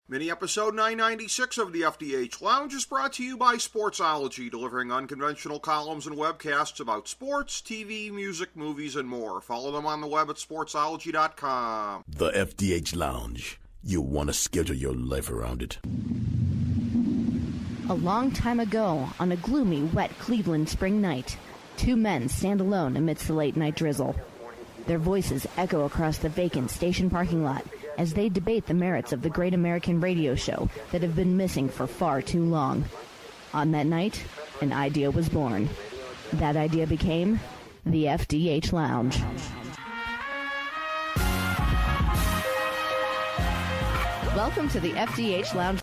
Mini episode 996 of the FDH Lounge is brought to you by Sportsology, delivering unconventional columns and webcasts about sports, TV, music, movies, and more. Follow them on the web at sportsology.com. The FDH Lounge. You want to schedule your life around it. A long time ago, on a gloomy, wet Cleveland spring night, two men stand alone amidst the late-night drizzle. Their voices echo across the vacant station parking lot as they debate the merits of the great American radio show that have been missing for far too long. On that night, an idea was born. That idea became the FDH Lounge. Welcome to the FDH Lounge.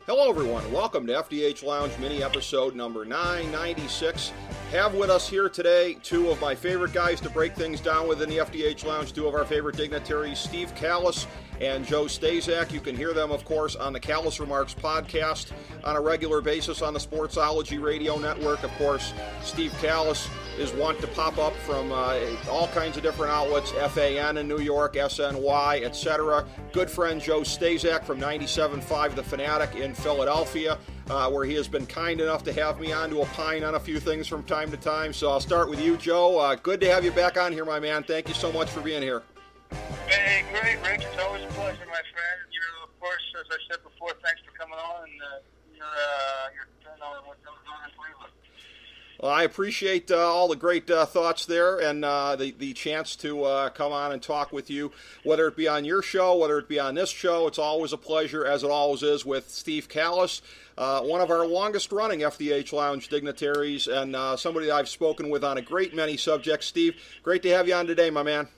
Hello, everyone. Welcome to FDH Lounge mini episode number 996. Have with us here today two of my favorite guys to break things down within the FDH Lounge, two of our favorite dignitaries, Steve Kallas and Joe Staszak. You can hear them, of course, on the Kallas Remarks podcast on a regular basis on the Sportsology Radio Network. Of course, Steve Kallas is wont to pop up from all kinds of different outlets, FAN in New York, SNY, etc. Good friend Joe Staszak from 97.5 The Fanatic in Philadelphia, where he has been kind enough to have me on to opine on a few things from time to time. So I'll start with you, Joe. Good to have you back on here, my man. Thank you so much for being here. Hey, great, Rick. It's always a pleasure, my friend. Of course, as I said before, thanks for coming on and your turn on what goes on in Cleveland. Well, I appreciate all the great thoughts there and the chance to come on and talk with you, whether it be on your show, whether it be on this show. It's always a pleasure, as it always is with Steve Kallas, one of our longest-running FDH Lounge dignitaries and somebody that I've spoken with on a great many subjects. Steve, great to have you on today, my man.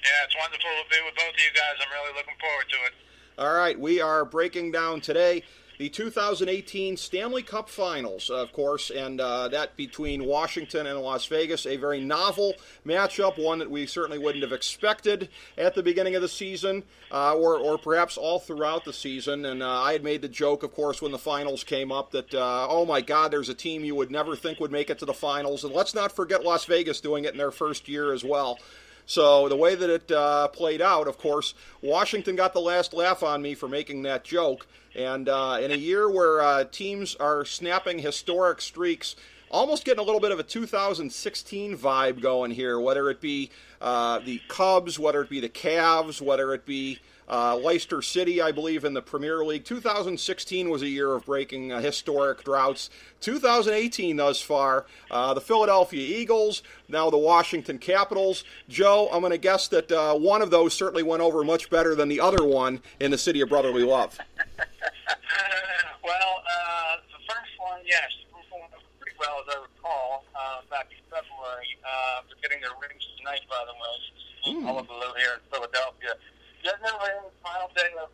Yeah, it's wonderful to be with both of you guys. I'm really looking forward to it. All right, we are breaking down today the 2018 Stanley Cup Finals, of course, and that between Washington and Las Vegas, a very novel matchup, one that we certainly wouldn't have expected at the beginning of the season, or perhaps all throughout the season. And I had made the joke, of course, when the finals came up that, oh my God, there's a team you would never think would make it to the finals. And let's not forget Las Vegas doing it in their first year as well. So the way that it played out, of course, Washington got the last laugh on me for making that joke. And in a year where teams are snapping historic streaks, almost getting a little bit of a 2016 vibe going here, whether it be the Cubs, whether it be the Cavs, whether it be Leicester City, I believe, in the Premier League. 2016 was a year of breaking historic droughts. 2018 thus far, the Philadelphia Eagles, now the Washington Capitals. Joe, I'm going to guess that one of those certainly went over much better than the other one in the city of brotherly love. Well, the first one, yes. The first one went pretty well, as I recall, back in February. They're getting their rings tonight, by the way. All of the live here in Philadelphia. Getting their rings, final day of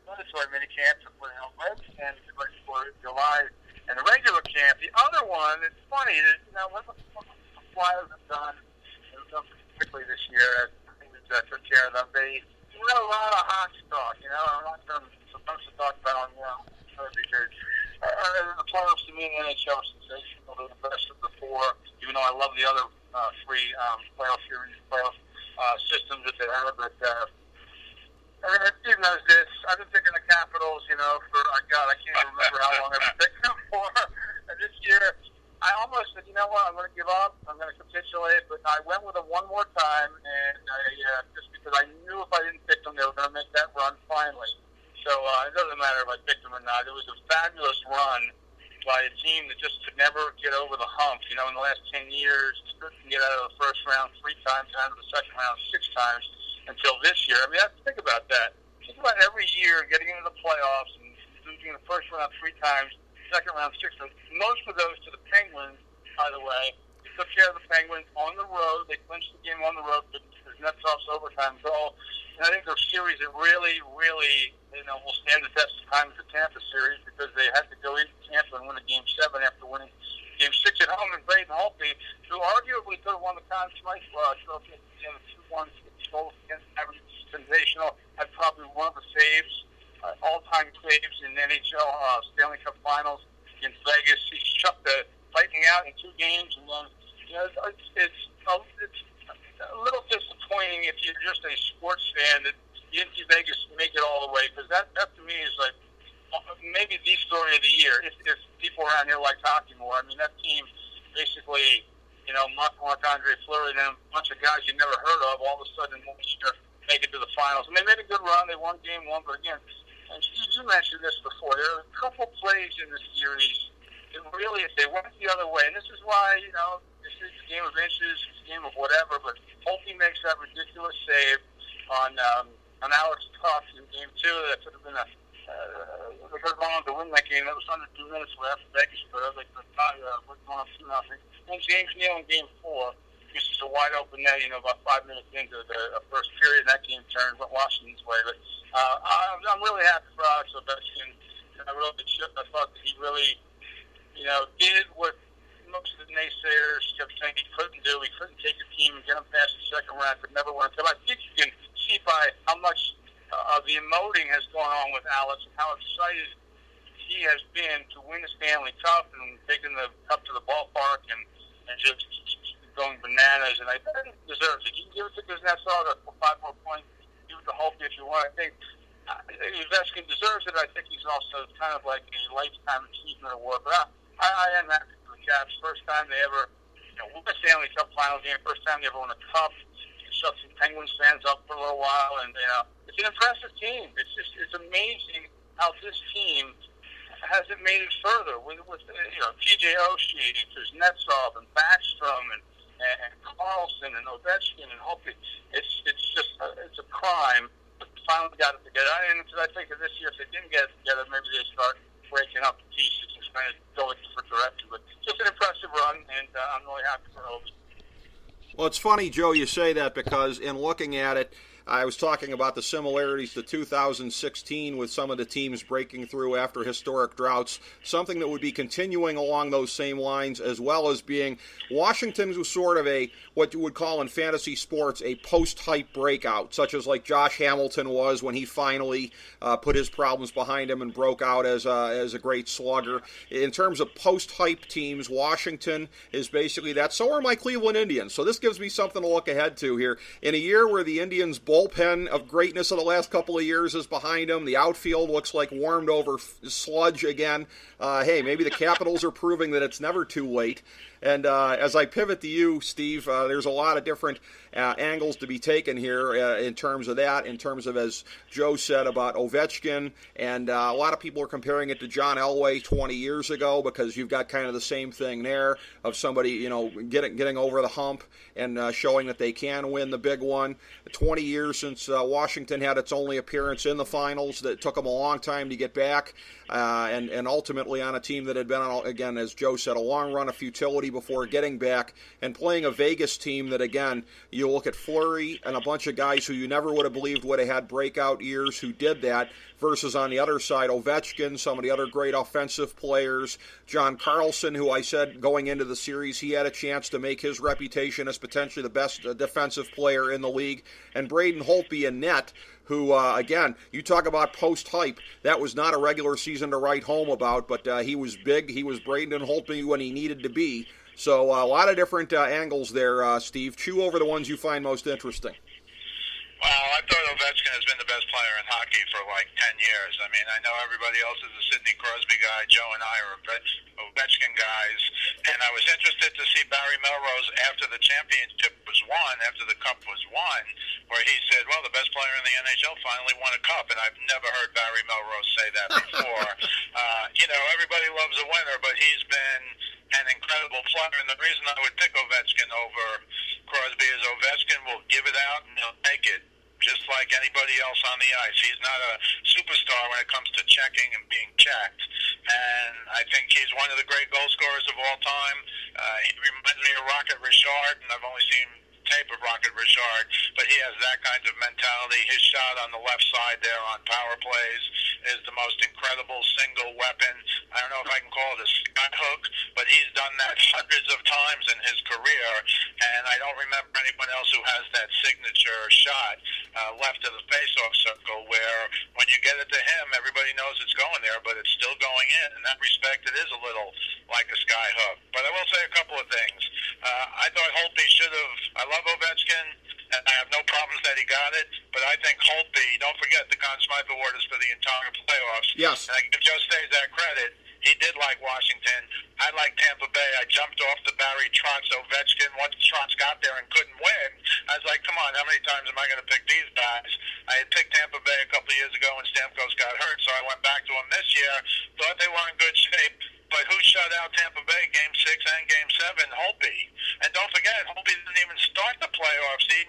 mandatory minicamp for Reds, and ready for July and the regular camp. The other one, it's funny that what the Flyers have done, particularly this year, I think they took care of them. They had a lot of hot stock, a lot of supposed to talk about, because the playoffs to me in the NHL are sensational. They're the best of the four, even though I love the other three playoff series, playoff systems that they have. But Steve knows this. I've been picking the Capitals, for, I can't even remember how long I've been picking them for. And this year, I almost said, you know what, I'm going to give up. I'm going to capitulate. But I went with them one more time, and just because I knew if I didn't pick them, they were going to make that run finally. So it doesn't matter if I picked them or not. It was a fabulous run by a team that just could never get over the hump. In the last 10 years, they couldn't get out of the first round 3 times, and out of the second round 6 times until this year. I mean, think about that. Think about every year getting into the playoffs and losing the first round 3 times, second round 6 times. Most of those to the Penguins, by the way. They took care of the Penguins on the road. They clinched the game on the road with Netsov's overtime goal. And I think their series that really, really, will stand the test of time is the Tampa series, because they had to go into Tampa and win a Game 7 after winning Game 6 at home in Braden Holtby, who arguably could have won the Conn Smythe Trophy at the end of 2-1 goals against average, sensational. Had probably one of the saves, all-time saves in NHL Stanley Cup Finals against Vegas. He shut the Lightning out in 2 games, and then it's a little disappointing if you're just a sports fan that you didn't see Vegas make it all the way, because that to me is like maybe the story of the year. If people around here like hockey more, I mean, that team basically, Marc-Andre Fleury and a bunch of guys you never heard of, all of a sudden one year make it to the finals. And they made a good run. They won game one, but again, and Steve, you mentioned this before, there are a couple plays in the series that really, if they went the other way, and this is why, this is a game of inches, it's a game of whatever, but Holtby makes that ridiculous save on Alex Tuck in game two. That could have been they could have gone on to win that game. That was under 2 minutes left. Vegas could have. They could have gone up 2-0. And James Neal in game four, this is a wide open net, about 5 minutes into the first period, and that game turned, went Washington's way. But I'm really happy for Alex Ovechkin. I thought that he really, did what most of the naysayers kept saying he couldn't do. He couldn't take a team and get them past the second round, could never win. But I think you can see by how much the emoting has gone on with Alex and how excited he has been to win the Stanley Cup and taking the cup to the ballpark and just going bananas. And I think he deserves it. You can give it to Kuznetsov for 5 more points. Give it to Holtby if you want. I think Ovechkin deserves it. I think he's also kind of like a lifetime achievement award. But I am happy for the Caps. First time they ever won a Stanley Cup Final game. First time they ever won a cup. Shut some Penguins fans up for a little while, and it's an impressive team. It's amazing how this team hasn't made it further with TJ Oshie, Kuznetsov, and Backstrom, and Carlson, and Ovechkin, and Holtby. It's a crime, but finally got it together. And I think that this year, if they didn't get it together, maybe they start breaking up the pieces and trying to go a different direction. But just an impressive run, and I'm really happy for Ovi. Well, it's funny, Joe, you say that, because in looking at it, I was talking about the similarities to 2016 with some of the teams breaking through after historic droughts, something that would be continuing along those same lines, as well as being Washington was sort of what you would call in fantasy sports a post-hype breakout, such as like Josh Hamilton was when he finally put his problems behind him and broke out as a great slugger. In terms of post-hype teams, Washington is basically that. So are my Cleveland Indians. So this gives me something to look ahead to here. In a year where the Indians' bullpen of greatness of the last couple of years is behind them, the outfield looks like warmed over sludge again. Hey, maybe the Capitals are proving that it's never too late. And as I pivot to you, Steve, there's a lot of different angles to be taken here in terms of that, in terms of, as Joe said, about Ovechkin. And a lot of people are comparing it to John Elway 20 years ago, because you've got kind of the same thing there of somebody, getting over the hump and showing that they can win the big one. 20 years since Washington had its only appearance in the finals. That took them a long time to get back. And ultimately on a team that had been on, again, as Joe said, a long run of futility before getting back and playing a Vegas team that, again, you look at Fleury and a bunch of guys who you never would have believed would have had breakout years who did that, versus on the other side, Ovechkin, some of the other great offensive players, John Carlson, who I said going into the series he had a chance to make his reputation as potentially the best defensive player in the league, and Braden Holtby in net, who, again, you talk about post-hype. That was not a regular season to write home about, but he was big. He was Braden Holtby when he needed to be. So a lot of different angles there, Steve. Chew over the ones you find most interesting. Well, I thought Ovechkin has been the best player in hockey for like 10 years. I mean, I know everybody else is a Sidney Crosby guy. Joe and I are Ovechkin guys. And I was interested to see Barry Melrose after the championship was won, after the cup was won, where he said, well, the best player in the NHL finally won a cup. And I've never heard Barry Melrose say that before. Everybody loves a winner, but he's been an incredible player. And the reason I would pick Ovechkin over Crosby is Ovechkin will give it out and he'll take it, just like anybody else on the ice. He's not a superstar when it comes to checking and being checked. And I think he's one of the great goal scorers of all time. He reminds me of Rocket Richard, and I've only seen tape of Rocket Richard, but he has that kind of mentality. His shot on the left side there on power plays is the most incredible single weapon. I don't know if I can call it a sky hook, but he's done that hundreds of times in his career, and I don't remember anyone else who has that signature shot left of the face-off circle, where when you get it to him, everybody knows it's going there, but it's still going in. In that respect, it is a little like a sky hook. But I will say a couple of things. I thought Holtby should have... I love Ovechkin, and I have no problems that he got it, but I think Holtby, don't forget the Conn Smythe Award is for the entire playoffs. Yes. And I give Joe Stays that credit. He did like Washington. I like Tampa Bay. I jumped off the Barry Trotz Ovechkin once Trotz got there and couldn't win. I was like, come on, how many times am I going to pick these guys? I had picked Tampa Bay a couple of years ago when Stamkos got hurt, so I went back to them this year. Thought they were in good shape. But who shut out Tampa Bay Game 6 and Game 7? Holtby. And don't forget, Holtby didn't even start the playoffs. He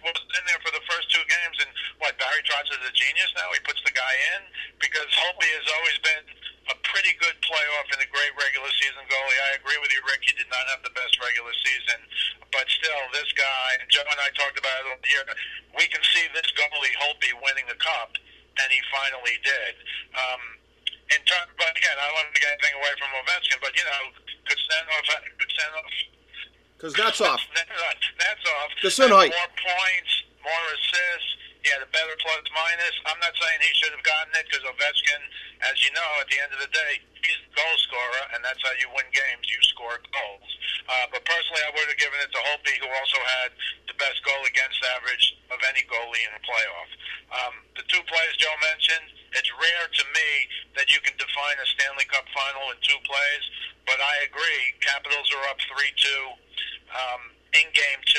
was in there for the first 2 games. And what, Barry Trotz is a genius now? He puts the guy in? Because Holtby has always been a pretty good playoff and a great regular season goalie. I agree with you, Rick. He did not have the best regular season. But still, this guy, and Joe and I talked about it here, we can see this goalie, Holtby, winning the cup. And he finally did. But again, I don't want to get anything away from Ovechkin, but, could stand off. Because that's off. That's off. Gesundheit. More points, more assists. Yeah, the better plus minus. I'm not saying he should have gotten it because Ovechkin, as you know, at the end of the day, he's the goal scorer, and that's how you win games. You score goals. But personally, I would have given it to Holtby, who also had the best goal against average of any goalie in a playoff. The 2 plays Joe mentioned, it's rare to me that you can define a Stanley Cup Final in 2 plays, but I agree. Capitals are up 3-2. In Game 2,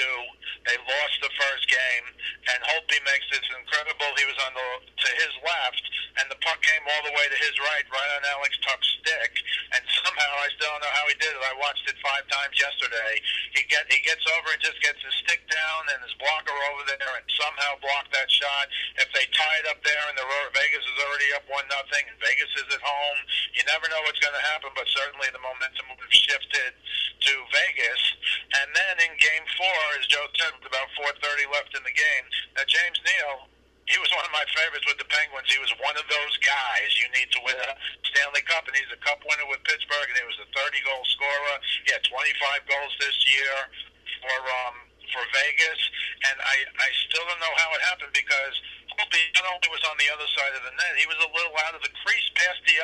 they lost the first game, and Holtby makes this incredible. He was to his left, and the puck came all the way to his right on Alex Tuck's stick, and somehow, I still don't know how he did it. I watched it 5 times yesterday. He gets over and just gets his stick down and his blocker over there and somehow blocked that shot. If they tie it up there and Vegas is already up 1-0 and Vegas is at home, you never know what's going to happen, but certainly the momentum would have shifted to Vegas. And then in Game 4, as Joe said, with about 4:30 left in the game, now James Neal, he was one of my favorites with the Penguins. He was one of those guys you need to win a Stanley Cup, and he's a Cup winner with Pittsburgh, and he was a 30-goal scorer. He had 25 goals this year for Vegas, and I still don't know how it happened because Holtby not only was on the other side of the net, he was a little out of the crease past the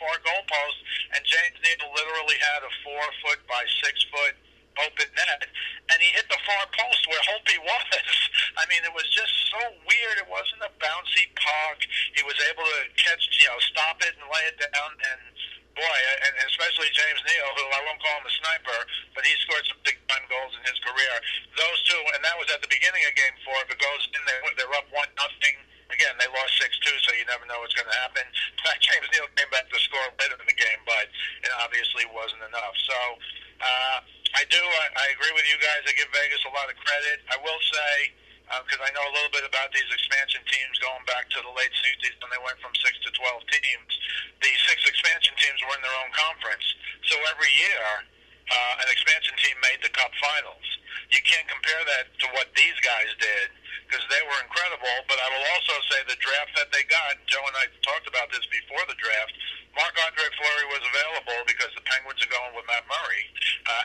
far goalpost, and James Neal literally had a 4-foot by 6-foot open net, and he hit the far post where Holtby was. I mean, it was just so weird. It wasn't a bouncy puck. He was able to catch, stop it and lay it down, and boy, and especially James Neal, who I won't call him a sniper, but he scored some big-time goals in his career. Those 2, and that was at the beginning of Game 4. If it goes in, they're up 1-0. Again, they lost 6-2, so you never know what's going to happen. In fact, James Neal came back to score later in the game, but it obviously wasn't enough. So I agree with you guys. I give Vegas a lot of credit. I will say, because I know a little bit about these expansion teams going back to the late 60s when they went from 6 to 12 teams. The 6 expansion teams were in their own conference. So every year, an expansion team made the Cup Finals. You can't compare that to what these guys did because they were incredible, but I will also say the draft that they got, Joe and I talked about this before the draft, Marc-Andre Fleury was available because the Penguins are going with Matt Murray,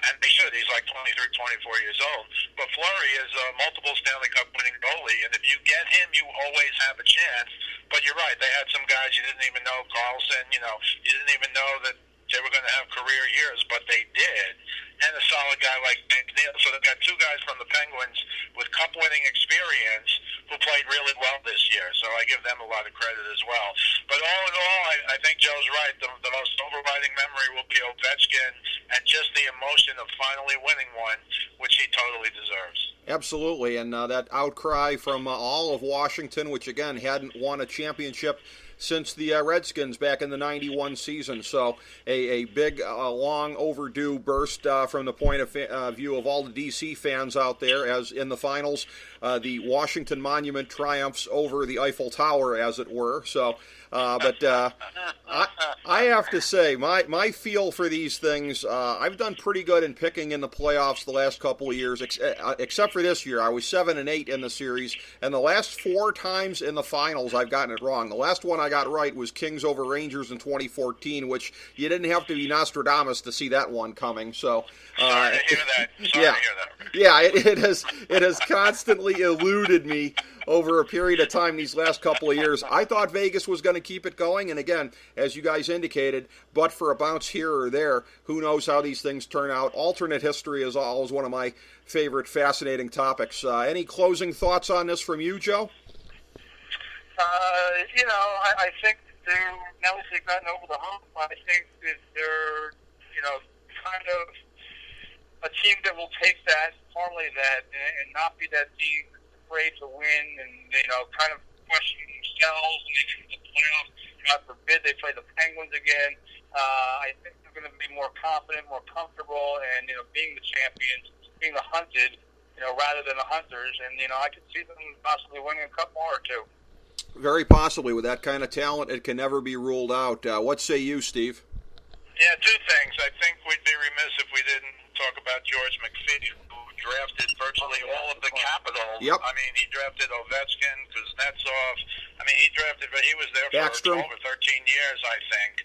and they should. He's like 23, 24 years old. But Fleury is a multiple Stanley Cup winning goalie, and if you get him, you always have a chance. But you're right, they had some guys you didn't even know, Carlson, you didn't even know that they were going to have career years, but they did. And a solid guy like James Neal. So they've got 2 guys from the Penguins with cup-winning experience who played really well this year. So I give them a lot of credit as well. But all in all, I think Joe's right. The most overriding memory will be Ovechkin and just the emotion of finally winning one, which he totally deserves. Absolutely, and that outcry from all of Washington, which again hadn't won a championship since the Redskins back in the 91 season. So a big, long overdue burst from the point of view of all the D.C. fans out there, as in the finals, the Washington Monument triumphs over the Eiffel Tower, as it were. So, I have to say, my feel for these things, I've done pretty good in picking in the playoffs the last couple of years, except for this year. I was 7-8 in the series, and the last 4 times in the finals I've gotten it wrong. The last one I got right was Kings over Rangers in 2014, which you didn't have to be Nostradamus to see that one coming. So, sorry to hear that. To hear that. Yeah, it has constantly eluded me over a period of time these last couple of years. I thought Vegas was going to keep it going, and again, as you guys indicated, but for a bounce here or there, who knows how these things turn out. Alternate history is always one of my favorite fascinating topics. Any closing thoughts on this from you, Joe? I think now that they've gotten over the hump, I think that they're, kind of a team that will take that, parlay that, and not be that team afraid to win and, kind of question themselves and they get to the playoffs. God forbid they play the Penguins again. I think they're going to be more confident, more comfortable, and, being the champions, being the hunted, rather than the hunters. And, I could see them possibly winning a cup more or two. Very possibly. With that kind of talent, it can never be ruled out. What say you, Steve? Yeah, two things. I think we'd be remiss if we didn't talk about George McPhee, who drafted virtually all of the capital. Yep. I mean, he drafted Ovechkin, Kuznetsov. I mean, he was there for Backstrom. over 13 years, I think.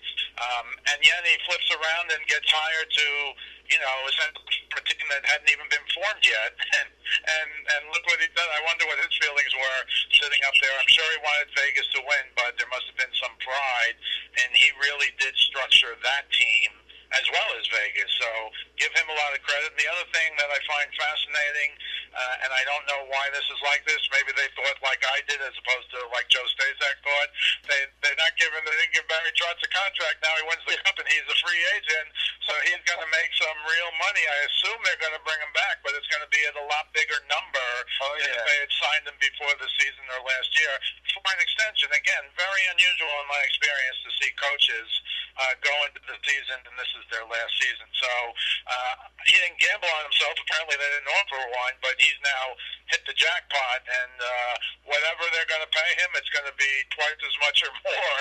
And yet he flips around and gets hired to, essentially a team that hadn't even been formed yet. And look what he did. I wonder what his feelings were sitting up there. I'm sure he wanted Vegas to win, but there must have been some pride. And he really did structure that team as well as Vegas. So give him a lot of credit. And the other thing that I find fascinating, and I don't know why this is like this, maybe they thought like I did as opposed to like Joe Staszak thought, they didn't give Barry Trotz a contract. Now he wins the cup and he's a free agent, so he's going to make some real money. I assume they're going to bring him back, but it's going to be at a lot bigger number than if they had signed him before the season or last year for an extension. Again, very unusual in my experience to see coaches go into the season and this is their last season. So he didn't gamble on himself. Apparently they didn't offer one, but he's now hit the jackpot, and whatever they're going to pay him, it's going to be twice as much or more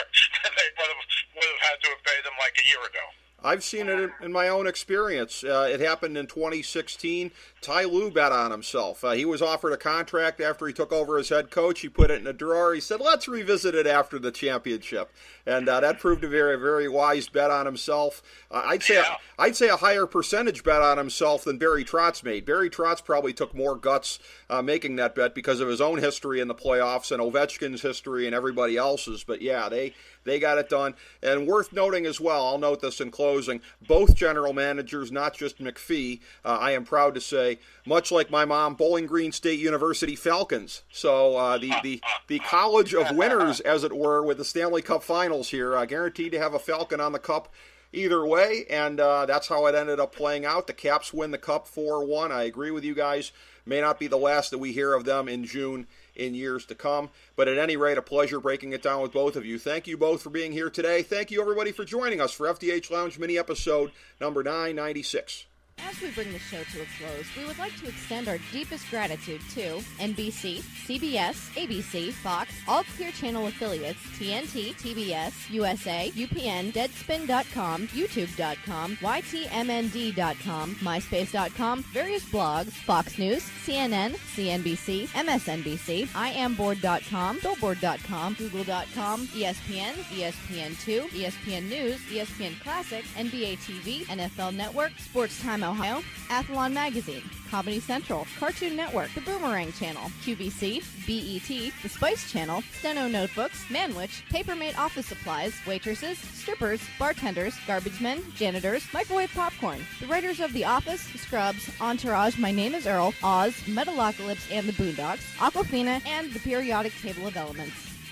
than they would have had to have paid him like a year ago. I've seen it in my own experience. It happened in 2016. Ty Lue bet on himself. He was offered a contract after he took over as head coach. He put it in a drawer. He said, let's revisit it after the championship. And that proved to be a very wise bet on himself. I'd say a higher percentage bet on himself than Barry Trotz made. Barry Trotz probably took more guts making that bet because of his own history in the playoffs and Ovechkin's history and everybody else's. But yeah, they got it done. And worth noting as well, I'll note this in closing, both general managers, not just McPhee, I am proud to say, much like my mom, Bowling Green State University Falcons. So the college of winners, as it were, with the Stanley Cup Finals here, guaranteed to have a Falcon on the cup either way, and that's how it ended up playing out. The Caps win the cup 4-1. I agree with you guys. May not be the last that we hear of them in June in years to come. But at any rate, a pleasure breaking it down with both of you. Thank you both for being here today. Thank you, everybody, for joining us for FDH Lounge mini episode number 996. As we bring the show to a close, we would like to extend our deepest gratitude to NBC, CBS, ABC, Fox, all Clear Channel affiliates, TNT, TBS, USA, UPN, Deadspin.com, YouTube.com, YTMND.com, MySpace.com, various blogs, Fox News, CNN, CNBC, MSNBC, IamBoard.com, Billboard.com, Google.com, ESPN, ESPN2, ESPN News, ESPN Classic, NBA TV, NFL Network, Sports Time Ohio, Athlon Magazine, Comedy Central, Cartoon Network, The Boomerang Channel, QVC, BET, The Spice Channel, Steno Notebooks, Manwich, Papermate Office Supplies, waitresses, strippers, bartenders, garbage men, janitors, microwave popcorn, the writers of The Office, Scrubs, Entourage, My Name is Earl, Oz, Metalocalypse and the Boondocks, Aquafina, and the periodic table of elements.